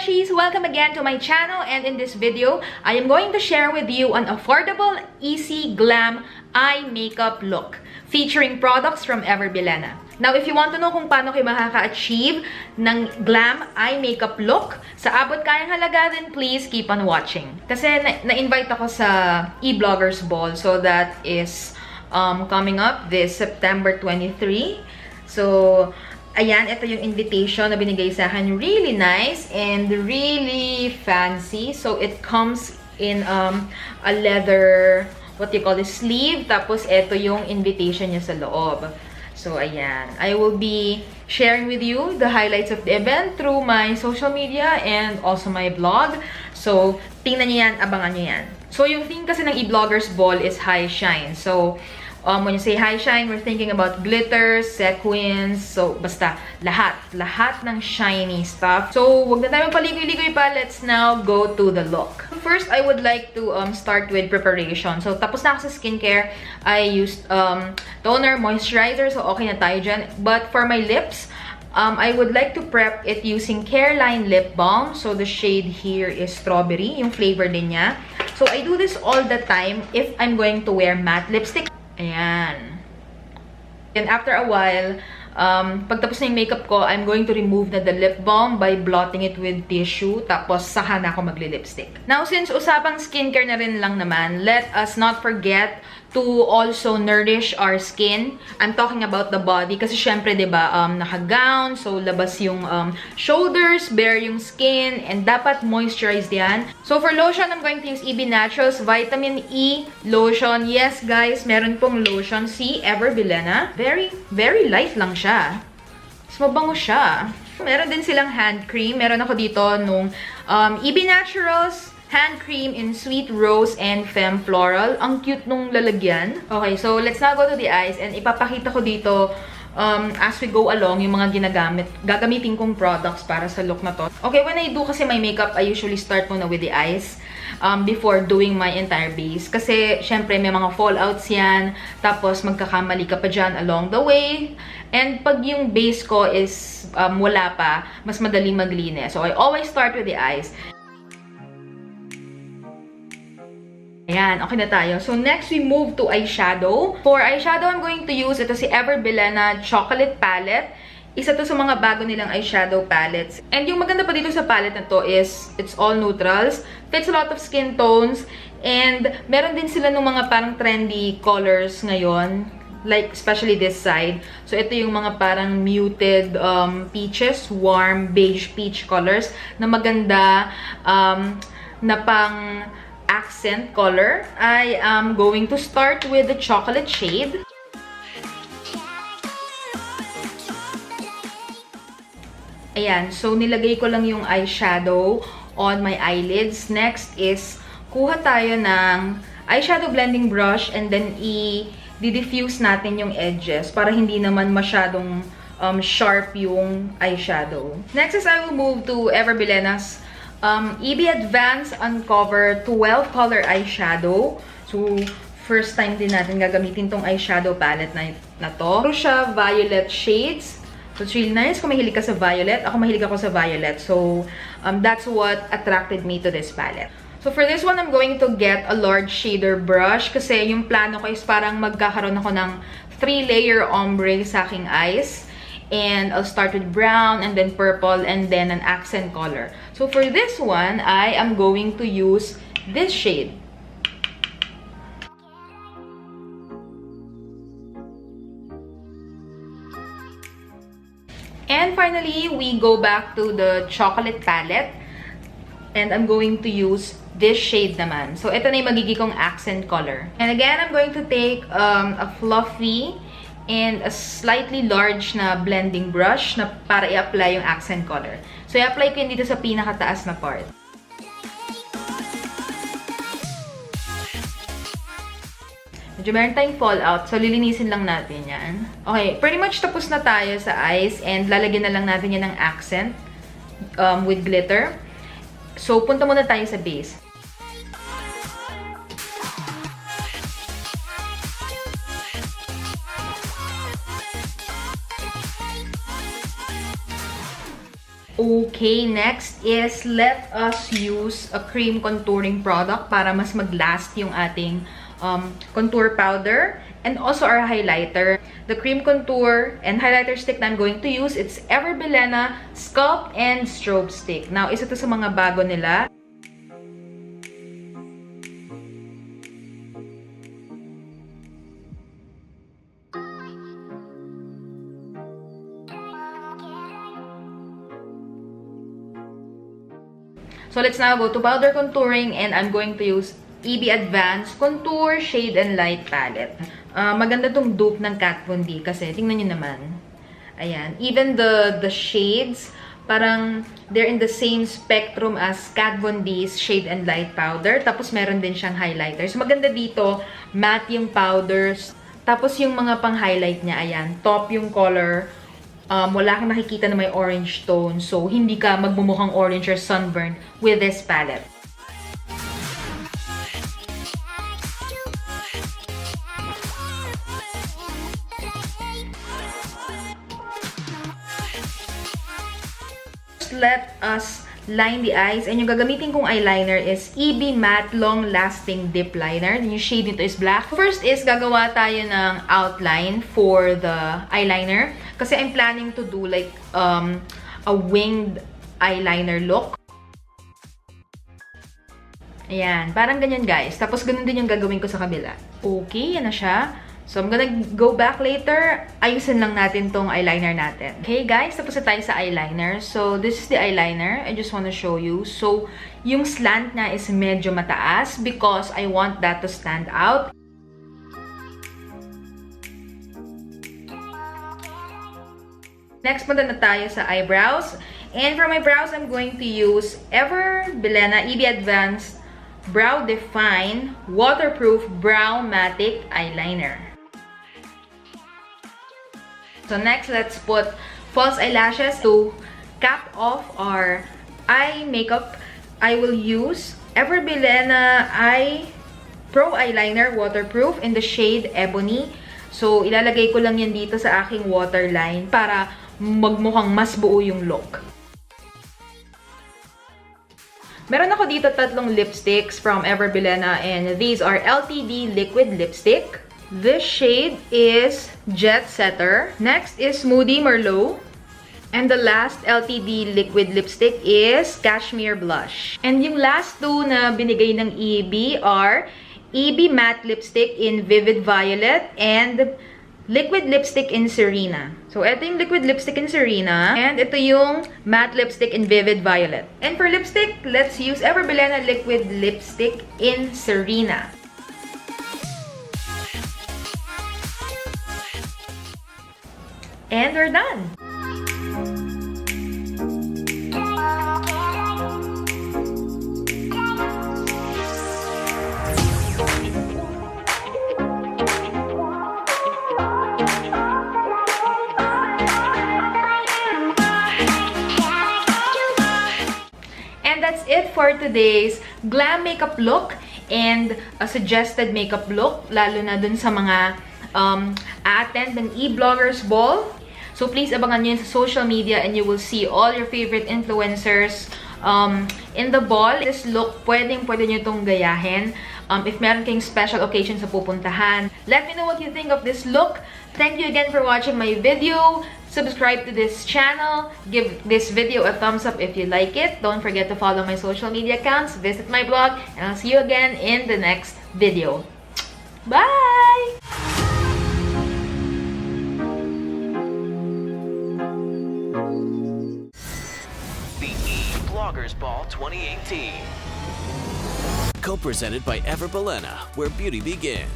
Beshies! Welcome again to my channel, and in this video, I am going to share with you an affordable, easy, glam eye makeup look featuring products from Bilena. Now, if you want to know kung paano kayo makaka-achieve ng glam eye makeup look sa abot kayang halaga, then please keep on watching. Kasi na-invite ako sa e-bloggers ball, so that is coming up this September 23. So, ayan, ito yung invitation na binigay sa akin. Really nice and really fancy. So, it comes in a leather, what you call this, sleeve. Tapos, ito yung invitation niya sa loob. So, ayan. I will be sharing with you the highlights of the event through my social media and also my blog. So, tingnan niyo yan, abangan niyo yan. So, yung theme kasi ng e-bloggers ball is high shine. So, when you say high shine, we're thinking about glitters, sequins, so basta lahat ng shiny stuff. So, wag na tayo paligoy-ligoy pa. Let's now go to the look. First, I would like to start with preparation. So, tapos na ako sa skincare. I used toner, moisturizer, so okay na tayo dyan. But for my lips, I would like to prep it using Careline lip balm. So, the shade here is strawberry, yung flavor din niya. So, I do this all the time if I'm going to wear matte lipstick. Ayan. And after a while, pagtapos na yung makeup ko, I'm going to remove na the lip balm by blotting it with tissue. Tapos, saka na ako magli-lipstick. Now, since usapang skincare na rin lang naman, let us not forget to also nourish our skin. I'm talking about the body kasi syempre, diba, naka-gown, so labas yung shoulders, bare yung skin, and dapat moisturized yan. So for lotion, I'm going to use Ebony Naturals Vitamin E Lotion. Yes, guys, meron pong lotion. See, Bilena. Very, very light lang siya. Mas mabango siya. Meron din silang hand cream. Meron ako dito nung Ebony Naturals hand cream in Sweet Rose and Femme Floral. Ang cute nung lalagyan. Okay, so let's now go to the eyes. And ipapakita ko dito as we go along yung mga gagamitin kong products para sa look na to. Okay, when I do kasi my makeup, I usually start muna with the eyes before doing my entire base. Kasi, syempre, may mga fallouts yan. Tapos, magkakamali ka pa dyan along the way. And pag yung base ko is wala pa, mas madali maglinis. So, I always start with the eyes. Ayan, okay na tayo. So, next, we move to eyeshadow. For eyeshadow, I'm going to use ito si Bilena Chocolate Palette. Isa to sa mga bago nilang eyeshadow palettes. And yung maganda pa dito sa palette na to is, it's all neutrals. Fits a lot of skin tones. And meron din sila ng mga parang trendy colors ngayon. Like, especially this side. So, ito yung mga parang muted peaches, warm beige peach colors na maganda na pang accent color. I am going to start with the chocolate shade. Ayan, so nilagay ko lang yung eyeshadow on my eyelids. Next is, kuha tayo ng eyeshadow blending brush and then i-diffuse natin yung edges para hindi naman masyadong sharp yung eyeshadow. Next is, I will move to Bilena's EB Advanced Uncover 12 Color Eyeshadow. So, first time din natin gagamitin tong eyeshadow palette na to. Puro siya violet shades. So, it's really nice kung mahilig ka sa violet. Ako mahilig ako sa violet. So, that's what attracted me to this palette. So, for this one, I'm going to get a large shader brush kasi yung plano ko is parang magkakaroon ako ng 3-layer ombre sa aking eyes. And I'll start with brown, and then purple, and then an accent color. So for this one, I am going to use this shade. And finally, we go back to the chocolate palette. And I'm going to use this shade naman. So ito na yung magiging kong accent color. And again, I'm going to take a fluffy and a slightly large na blending brush na para i-apply yung accent color. So, i-apply ko yun dito sa pinakataas na part. Medyo meron tayong fallout, so lilinisin lang natin yan. Okay, pretty much tapos na tayo sa eyes and lalagyan na lang natin yan ng accent with glitter. So, punta muna tayo sa base. Okay, next is let us use a cream contouring product para mas mag-last yung ating contour powder and also our highlighter. The cream contour and highlighter stick na I'm going to use, it's Bilena, Sculpt, and Strobe stick. Now, isa to sa mga bago nila. So let's now go to powder contouring and I'm going to use EB Advanced Contour Shade and Light Palette. Maganda tong dupe ng Kat Von D kasi tingnan nyo naman. Ayan. Even the shades, parang they're in the same spectrum as Kat Von D's Shade and Light Powder. Tapos meron din siyang highlighter. So maganda dito, matte yung powders. Tapos yung mga pang-highlight niya, ayan, top yung color. Wala kang nakikita na may orange tone. So, hindi ka magmumukhang orange or sunburn with this palette. Let us line the eyes. And yung gagamitin kong eyeliner is EB Matte Long Lasting Dip Liner. Yung shade nito is black. First is gagawa tayo ng outline for the eyeliner. Kasi I'm planning to do like a winged eyeliner look. Ayan. Parang ganyan guys. Tapos ganun din yung gagawin ko sa kabila. Okay, yan na siya. So, I'm gonna go back later. Ayusin lang natin tong eyeliner natin. Okay, guys. Tapos na tayo sa eyeliner. So, this is the eyeliner. I just wanna show you. So, yung slant niya is medyo mataas because I want that to stand out. Next, punta na tayo sa eyebrows. And for my brows, I'm going to use Bilena EB Advanced Brow Define Waterproof Browmatic Eyeliner. So next, let's put false eyelashes. To cap off our eye makeup, I will use Bilena Eye Pro Eyeliner Waterproof in the shade Ebony. So, ilalagay ko lang yan dito sa aking waterline para magmukhang mas buo yung look. Meron ako dito 3 lipsticks from Bilena and these are LTD Liquid Lipstick. This shade is Jet Setter. Next is Moody Merlot. And the last LTD liquid lipstick is Cashmere Blush. And yung last two na binigay ng EB are EB Matte Lipstick in Vivid Violet and Liquid Lipstick in Serena. So, ito yung Liquid Lipstick in Serena. And ito yung Matte Lipstick in Vivid Violet. And for lipstick, let's use Bilena Liquid Lipstick in Serena. And we're done! And that's it for today's glam makeup look and a suggested makeup look, lalo na dun sa mga attend ng e-bloggers ball. So please abangan nyo yun sa social media and you will see all your favorite influencers in the ball. This look, pwede nyo itong gayahin. If meron kayong special occasion sa pupuntahan. Let me know what you think of this look. Thank you again for watching my video. Subscribe to this channel. Give this video a thumbs up if you like it. Don't forget to follow my social media accounts. Visit my blog. And I'll see you again in the next video. Bye! Bloggers Ball 2018. Co-presented by Bilena, where beauty begins.